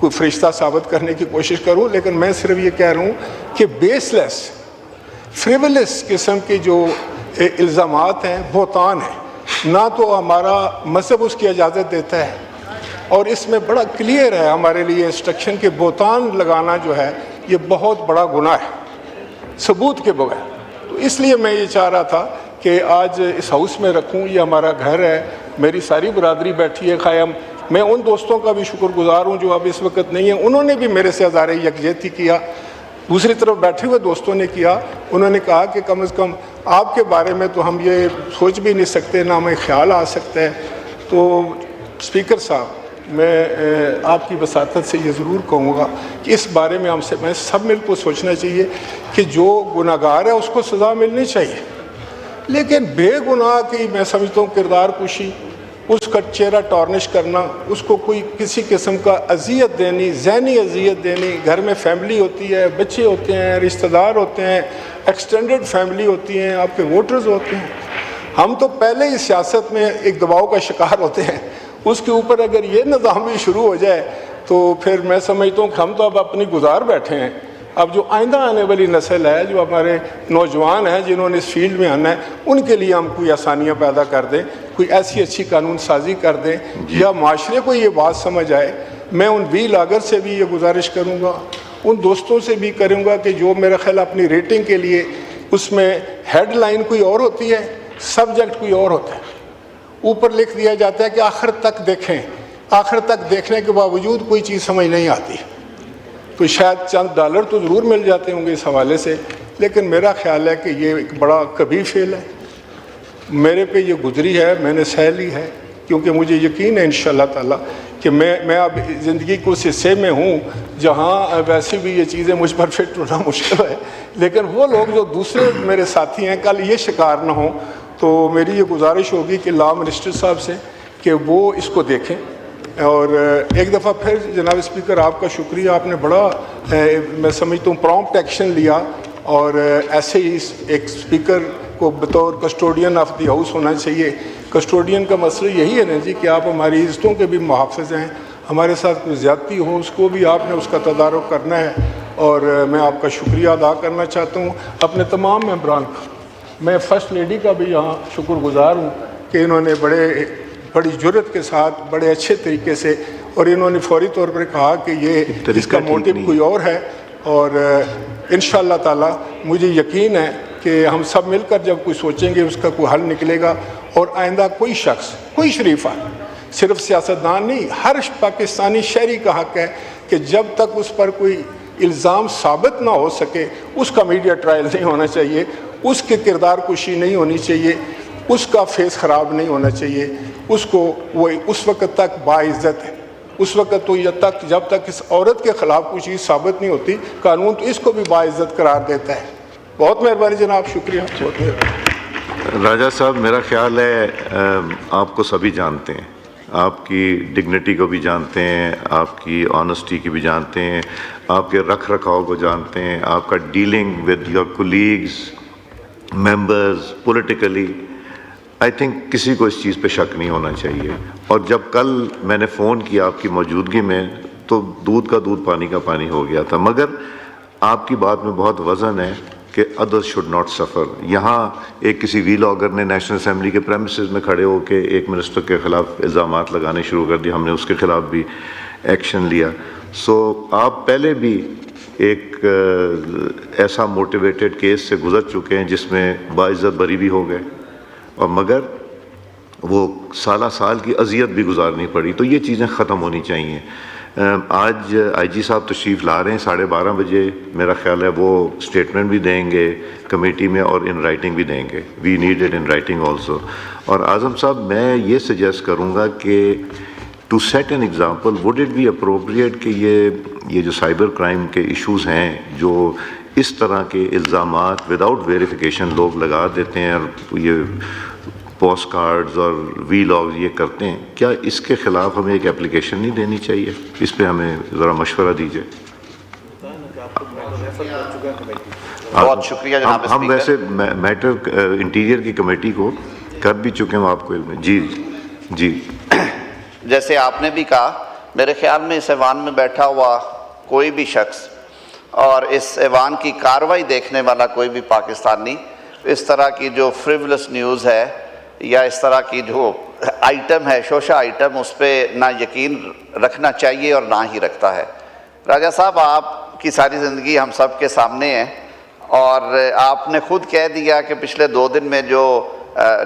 کوئی فرشتہ ثابت کرنے کی کوشش کروں، لیکن میں صرف یہ کہہ رہا ہوں کہ بیس لیس فریولس قسم کے جو الزامات ہیں بہتان ہیں، نہ تو ہمارا مذہب اس کی اجازت دیتا ہے، اور اس میں بڑا کلیئر ہے ہمارے لیے انسٹرکشن کہ بہتان لگانا جو ہے یہ بہت بڑا گناہ ہے ثبوت کے بغیر۔ تو اس لیے میں یہ چاہ رہا تھا کہ آج اس ہاؤس میں رکھوں، یہ ہمارا گھر ہے، میری ساری برادری بیٹھی ہے قائم۔ میں ان دوستوں کا بھی شکر گزار ہوں جو اب اس وقت نہیں ہیں، انہوں نے بھی میرے سے اظہار یکجہتی کیا، دوسری طرف بیٹھے ہوئے دوستوں نے کیا، انہوں نے کہا کہ کم از کم آپ کے بارے میں تو ہم یہ سوچ بھی نہیں سکتے، نہ ہمیں خیال آ سکتا ہے۔ تو اسپیکر صاحب، میں آپ کی وساطت سے یہ ضرور کہوں گا کہ اس بارے میں میں سب مل کو سوچنا چاہیے کہ جو گناہ گار ہے اس کو سزا ملنی چاہیے، لیکن بے گناہ کی میں سمجھتا ہوں کردار کشی، اس کا چہرہ ٹارنش کرنا، اس کو کوئی کسی قسم کا اذیت دینی، ذہنی اذیت دینی، گھر میں فیملی ہوتی ہے، بچے ہوتے ہیں، رشتہ دار ہوتے ہیں، ایکسٹینڈڈ فیملی ہوتی ہیں، آپ کے ووٹرز ہوتے ہیں۔ ہم تو پہلے ہی سیاست میں ایک دباؤ کا شکار ہوتے ہیں، اس کے اوپر اگر یہ نظام بھی شروع ہو جائے تو پھر میں سمجھتا ہوں کہ ہم تو اب اپنی گزار بیٹھے ہیں۔ اب جو آئندہ آنے والی نسل ہے، جو ہمارے نوجوان ہیں جنہوں نے اس فیلڈ میں آنا ہے، ان کے لیے ہم کوئی آسانیاں پیدا کر دیں، کوئی ایسی اچھی قانون سازی کر دیں یا معاشرے کو یہ بات سمجھ آئے۔ میں ان وی لاگر سے بھی یہ گزارش کروں گا، ان دوستوں سے بھی کروں گا کہ جو میرا خیال اپنی ریٹنگ کے لیے اس میں ہیڈ لائن کوئی اور ہوتی ہے، سبجیکٹ کوئی اور ہوتا ہے، اوپر لکھ دیا جاتا ہے کہ آخر تک دیکھیں، آخر تک دیکھنے کے باوجود کوئی چیز سمجھ نہیں آتی، تو شاید چند ڈالر تو ضرور مل جاتے ہوں گے اس حوالے سے، لیکن میرا خیال ہے کہ یہ ایک بڑا کبھی فیل ہے، میرے پہ یہ گزری ہے، میں نے سہ لی ہے، کیونکہ مجھے یقین ہے انشاءاللہ تعالیٰ کہ میں اب زندگی کو اس حصے میں ہوں جہاں ویسے بھی یہ چیزیں مجھ پر فٹ ہونا مشکل ہے، لیکن وہ لوگ جو دوسرے میرے ساتھی ہیں کل یہ شکار نہ ہوں۔ تو میری یہ گزارش ہوگی کہ لا منسٹر صاحب سے کہ وہ اس کو دیکھیں، اور ایک دفعہ پھر جناب اسپیکر آپ کا شکریہ، آپ نے بڑا میں سمجھتا ہوں پرومپٹ ایکشن لیا، اور ایسے ہی ایک اسپیکر کو بطور کسٹوڈین آف دی ہاؤس ہونا چاہیے۔ کسٹوڈین کا مسئلہ یہی ہے نا جی کہ آپ ہماری عزتوں کے بھی محافظ ہیں، ہمارے ساتھ کوئی زیادتی ہو اس کو بھی آپ نے اس کا تدارک کرنا ہے، اور میں آپ کا شکریہ ادا کرنا چاہتا ہوں اپنے تمام ممبران کا۔ میں فرسٹ لیڈی کا بھی یہاں شکر گزار ہوں کہ انہوں نے بڑی جرت کے ساتھ بڑے اچھے طریقے سے، اور انہوں نے فوری طور پر کہا کہ یہ اس کا موٹیو کوئی اور ہے، اور انشاءاللہ تعالی مجھے یقین ہے کہ ہم سب مل کر جب کوئی سوچیں گے اس کا کوئی حل نکلے گا، اور آئندہ کوئی شخص، کوئی شریف صرف سیاستدان نہیں، ہر پاکستانی شہری کا حق ہے کہ جب تک اس پر کوئی الزام ثابت نہ ہو سکے اس کا میڈیا ٹرائل نہیں ہونا چاہیے، اس کے کردار کشی نہیں ہونی چاہیے، اس کا فیس خراب نہیں ہونا چاہیے، اس کو وہ اس وقت تک باعزت ہے، اس وقت تو یہ تک جب تک اس عورت کے خلاف کوئی چیز ثابت نہیں ہوتی، قانون تو اس کو بھی باعزت قرار دیتا ہے۔ بہت مہربانی جناب، شکریہ۔ راجہ صاحب، میرا خیال ہے آپ کو سبھی جانتے ہیں، آپ کی ڈگنیٹی کو بھی جانتے ہیں، آپ کی آنیسٹی کی بھی جانتے ہیں، آپ کے رکھ رکھاؤ کو جانتے ہیں، آپ کا dealing with your colleagues, members, politically, I think کسی کو اس چیز پہ شک نہیں ہونا چاہیے۔ اور جب کل میں نے فون کیا آپ کی موجودگی میں تو دودھ کا دودھ پانی کا پانی ہو گیا تھا، مگر آپ کی بات میں بہت وزن ہے کہ ادرس شوڈ ناٹ سفر۔ یہاں ایک کسی وی لاگر نے نیشنل اسمبلی کے پریمیسز میں کھڑے ہو کے ایک منسٹر کے خلاف الزامات لگانے شروع کر دیے، ہم نے اس کے خلاف بھی ایکشن لیا۔ سو آپ پہلے بھی ایک ایسا موٹیویٹڈ کیس سے گزر چکے ہیں جس میں باعزت بری بھی ہو گئے، اور مگر وہ سالہ سال کی اذیت بھی گزارنی پڑی، تو یہ چیزیں ختم ہونی چاہیے۔ آج آئی جی صاحب تشریف لا رہے ہیں 12:30 بجے، میرا خیال ہے وہ اسٹیٹمنٹ بھی دیں گے کمیٹی میں اور ان رائٹنگ بھی دیں گے، we need it in writing also. اور اعظم صاحب، میں یہ سجیسٹ کروں گا کہ to set an example, would it be appropriate کہ یہ جو سائبر کرائم کے ایشوز ہیں، جو اس طرح کے الزامات وداؤٹ ویریفیکیشن لوگ لگا دیتے ہیں اور یہ پوسٹ کارڈز اور وی لاگز یہ کرتے ہیں، کیا اس کے خلاف ہمیں ایک اپلیکیشن نہیں دینی چاہیے؟ اس پہ ہمیں ذرا مشورہ دیجیے۔ بہت شکریہ جناب اسپیکر۔ ہم ویسے میٹر انٹیریئر کی کمیٹی کو کر بھی چکے ہیں، آپ کو علم ہے۔ جی جی، جیسے آپ نے بھی کہا، میرے خیال میں اس ایوان میں بیٹھا ہوا کوئی بھی شخص اور اس ایوان کی کارروائی دیکھنے والا کوئی بھی پاکستانی اس طرح کی جو فریولس نیوز ہے یا اس طرح کی جو آئٹم ہے، شوشہ آئٹم، اس پہ نہ یقین رکھنا چاہیے اور نہ ہی رکھتا ہے۔ راجہ صاحب، آپ کی ساری زندگی ہم سب کے سامنے ہے اور آپ نے خود کہہ دیا کہ پچھلے 2 دن میں جو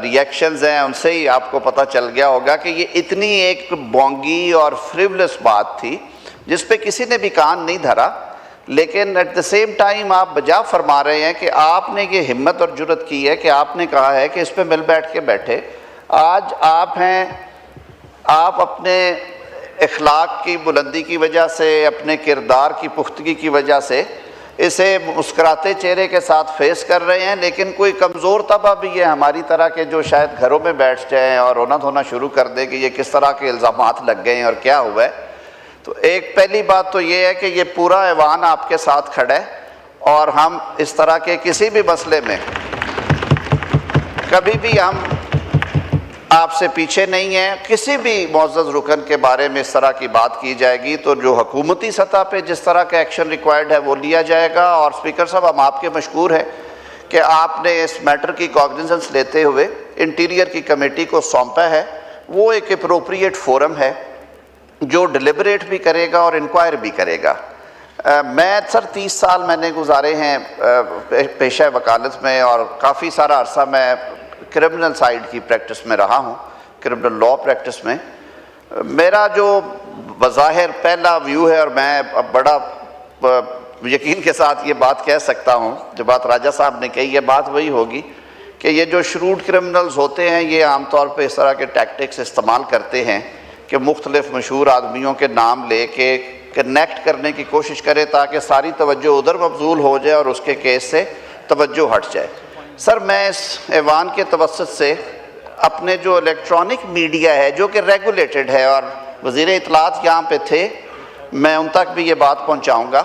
ریئیکشنز ہیں ان سے ہی آپ کو پتہ چل گیا ہوگا کہ یہ اتنی ایک بونگی اور فریولس بات تھی جس پہ کسی نے بھی کان نہیں دھرا، لیکن ایٹ دا سیم ٹائم آپ بجا فرما رہے ہیں کہ آپ نے یہ ہمت اور جرت کی ہے کہ آپ نے کہا ہے کہ اس پہ مل بیٹھ کے بیٹھے۔ آج آپ اپنے اخلاق کی بلندی کی وجہ سے، اپنے کردار کی پختگی کی وجہ سے اسے مسکراتے چہرے کے ساتھ فیس کر رہے ہیں، لیکن کوئی کمزور طبقہ بھی ہے ہماری طرح کے جو شاید گھروں میں بیٹھ جائیں اور رونا دھونا شروع کر دیں کہ یہ کس طرح کے الزامات لگ گئے ہیں اور کیا ہوا ہے۔ تو ایک پہلی بات تو یہ ہے کہ یہ پورا ایوان آپ کے ساتھ کھڑا ہے اور ہم اس طرح کے کسی بھی مسئلے میں کبھی بھی ہم آپ سے پیچھے نہیں ہیں۔ کسی بھی معزز رکن کے بارے میں اس طرح کی بات کی جائے گی تو جو حکومتی سطح پہ جس طرح کا ایکشن ریکوائرڈ ہے وہ لیا جائے گا۔ اور اسپیکر صاحب، ہم آپ کے مشکور ہیں کہ آپ نے اس میٹر کی کوگنیزنس لیتے ہوئے انٹیریئر کی کمیٹی کو سونپا ہے۔ وہ ایک اپروپریٹ فورم ہے جو ڈیلیبریٹ بھی کرے گا اور انکوائر بھی کرے گا۔ میں سر 30 سال میں نے گزارے ہیں پیشہ وکالت میں اور کافی سارا عرصہ میں کرمنل سائیڈ کی پریکٹس میں رہا ہوں، کرمنل لاء پریکٹس میں۔ میرا جو بظاہر پہلا ویو ہے، اور میں بڑا یقین کے ساتھ یہ بات کہہ سکتا ہوں، جو بات راجہ صاحب نے کہی ہے بات وہی ہوگی کہ یہ جو شروڈ کرمنلز ہوتے ہیں یہ عام طور پہ اس طرح کے ٹیکٹکس استعمال کرتے ہیں کہ مختلف مشہور آدمیوں کے نام لے کے کنیکٹ کرنے کی کوشش کرے تاکہ ساری توجہ ادھر مبذول ہو جائے اور اس کے کیس سے توجہ ہٹ جائے۔ سر، میں اس ایوان کے توسط سے اپنے جو الیکٹرانک میڈیا ہے جو کہ ریگولیٹڈ ہے اور وزیر اطلاعات یہاں پہ تھے، میں ان تک بھی یہ بات پہنچاؤں گا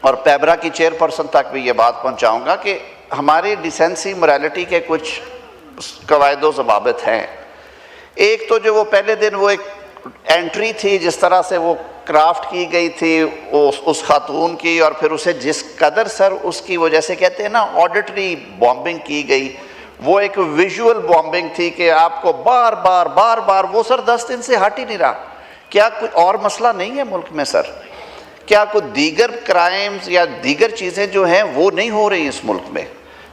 اور پیبرا کی چیئرپرسن تک بھی یہ بات پہنچاؤں گا کہ ہماری ڈیسنسی موریلٹی کے کچھ قواعد و ضوابط ہیں۔ ایک تو جو وہ پہلے دن وہ ایک انٹری تھی جس طرح سے وہ کرافٹ کی گئی تھی اس خاتون کی، اور پھر اسے جس قدر سر اس کی وہ جیسے کہتے ہیں نا آڈیٹری بامبنگ کی گئی، وہ ایک ویژول بامبنگ تھی کہ آپ کو بار بار وہ سر 10 دن سے ہٹ ہی نہیں رہا۔ کیا کوئی اور مسئلہ نہیں ہے ملک میں سر؟ کیا کوئی دیگر کرائمز یا دیگر چیزیں جو ہیں وہ نہیں ہو رہی اس ملک میں؟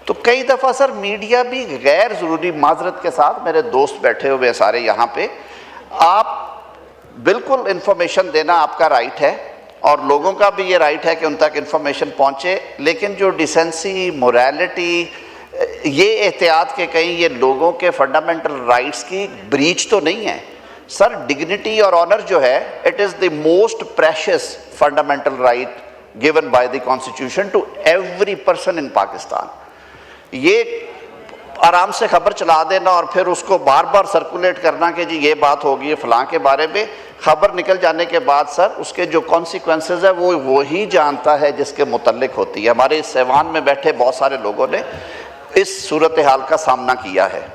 تو کئی دفعہ سر میڈیا بھی غیر ضروری، معذرت کے ساتھ میرے دوست بیٹھے ہوئے سارے یہاں پہ، آپ بالکل انفارمیشن دینا آپ کا رائٹ ہے اور لوگوں کا بھی یہ رائٹ ہے کہ ان تک انفارمیشن پہنچے، لیکن جو ڈیسنسی، موریلٹی، یہ احتیاط کہ کہیں یہ لوگوں کے فنڈامنٹل رائٹس کی بریچ تو نہیں ہے۔ سر، ڈگنیٹی اور آنر جو ہے it is the most precious fundamental right given by the constitution to every person in Pakistan. یہ آرام سے خبر چلا دینا اور پھر اس کو بار بار سرکولیٹ کرنا کہ جی یہ بات ہوگی ہے فلاں کے بارے میں، خبر نکل جانے کے بعد سر اس کے جو کانسیکوینسز ہے وہ وہی جانتا ہے جس کے متعلق ہوتی ہے۔ ہمارے اس ایوان میں بیٹھے بہت سارے لوگوں نے اس صورتحال کا سامنا کیا ہے۔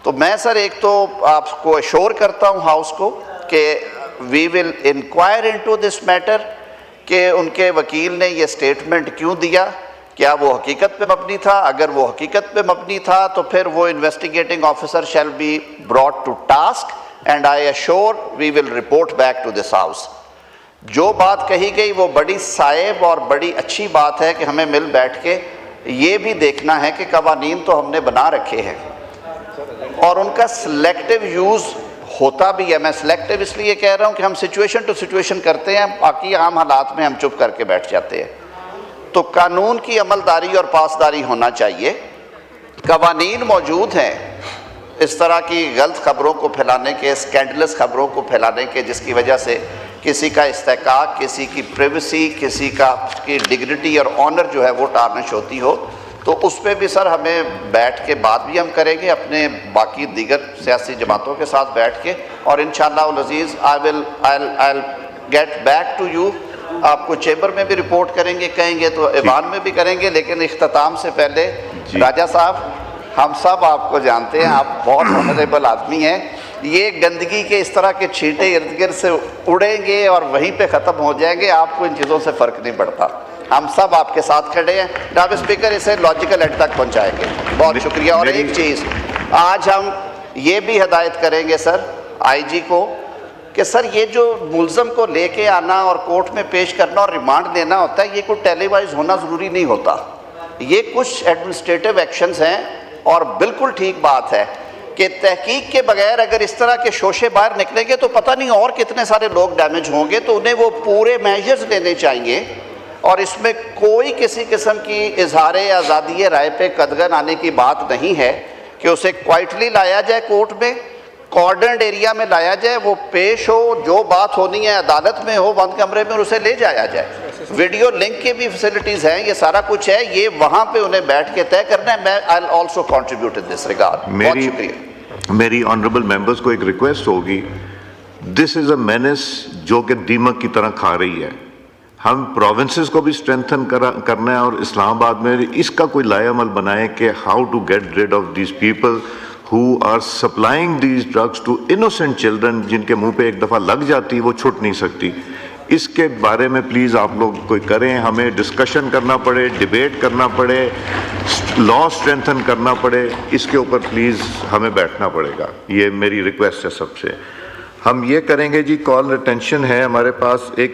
تو میں سر ایک تو آپ کو ایشور کرتا ہوں ہاؤس کو کہ وی ول انکوائر انٹو دس میٹر کہ ان کے وکیل نے یہ سٹیٹمنٹ کیوں دیا، کیا وہ حقیقت پہ مبنی تھا؟ اگر وہ حقیقت پہ مبنی تھا تو پھر وہ investigating officer shall be brought to task and I assure we will report back to this house. جو بات کہی گئی وہ بڑی صائب اور بڑی اچھی بات ہے کہ ہمیں مل بیٹھ کے یہ بھی دیکھنا ہے کہ قوانین تو ہم نے بنا رکھے ہیں اور ان کا سلیکٹیو یوز ہوتا بھی ہے۔ میں سلیکٹیو اس لیے کہہ رہا ہوں کہ ہم سچویشن ٹو سچویشن کرتے ہیں، باقی عام حالات میں ہم چپ کر کے بیٹھ جاتے ہیں۔ تو قانون کی عملداری اور پاسداری ہونا چاہیے۔ قوانین موجود ہیں اس طرح کی غلط خبروں کو پھیلانے کے، اسکینڈلس خبروں کو پھیلانے کے، جس کی وجہ سے کسی کا استحقاق، کسی کی پریویسی، کسی کی ڈگنیٹی اور آنر جو ہے وہ ٹارنش ہوتی ہو، تو اس پہ بھی سر ہمیں بیٹھ کے بات بھی ہم کریں گے اپنے باقی دیگر سیاسی جماعتوں کے ساتھ بیٹھ کے، اور انشاءاللہ العزیز I'll get back to you۔ آپ کو چیمبر میں بھی رپورٹ کریں گے، کہیں گے تو ایوان میں بھی کریں گے، لیکن اختتام سے پہلے راجہ صاحب، ہم سب آپ کو جانتے ہیں، آپ بہت آنریبل آدمی ہیں یہ گندگی کے اس طرح کے چھینٹے ارد گرد سے اڑیں گے اور وہیں پہ ختم ہو جائیں گے. آپ کو ان چیزوں سے فرق نہیں پڑتا. ہم سب آپ کے ساتھ کھڑے ہیں. جناب اسپیکر اسے لاجیکل اینڈ تک پہنچائیں گے. بہت شکریہ. اور ایک چیز آج ہم یہ بھی ہدایت کریں گے سر آئی جی کو کہ سر یہ جو ملزم کو لے کے آنا اور کورٹ میں پیش کرنا اور ریمانڈ دینا ہوتا ہے یہ کوئی ٹیلی وائز ہونا ضروری نہیں ہوتا. یہ کچھ ایڈمنسٹریٹو ایکشنز ہیں اور بالکل ٹھیک بات ہے کہ تحقیق کے بغیر اگر اس طرح کے شوشے باہر نکلیں گے تو پتہ نہیں اور کتنے سارے لوگ ڈیمیج ہوں گے. تو انہیں وہ پورے میجرز لینے چاہیے اور اس میں کوئی کسی قسم کی اظہار آزادی رائے پہ قدغن آنے کی بات نہیں ہے کہ اسے کوائٹلی لایا جائے کورٹ میں, کارڈنڈ ایریا میں لایا جائے, وہ پیش ہو, جو بات ہونی ہے عدالت میں ہو بند کمرے میں, اور اسے لے جایا جائے. ویڈیو لنک کی بھی فیسلٹیز ہیں, یہ سارا کچھ ہے, یہ وہاں پہ انہیں بیٹھ کے طے کرنا ہے. میں I'll also contribute in this regard. بہت شکریہ. میری آنریبل ممبرز کو ایک ریکویسٹ ہوگی, دس از اے مینس جو کہ دیمک کی طرح کھا رہی ہے. ہم پروونسز کو بھی اسٹرینتھن کرنا ہے اور اسلام آباد میں اس کا کوئی لائے عمل بنائیں کہ how to get rid of these people who are supplying these drugs to innocent children, جن کے منہ پہ ایک دفعہ لگ جاتی وہ چھٹ نہیں سکتی. اس کے بارے میں پلیز آپ لوگ کوئی کریں, ہمیں ڈسکشن کرنا پڑے, ڈیبیٹ کرنا پڑے, لا اسٹرینتھن کرنا پڑے, اس کے اوپر پلیز ہمیں بیٹھنا پڑے گا. یہ میری ریکویسٹ ہے سب سے. ہم یہ کریں گے جی, کال اٹینشن ہے ہمارے پاس ایک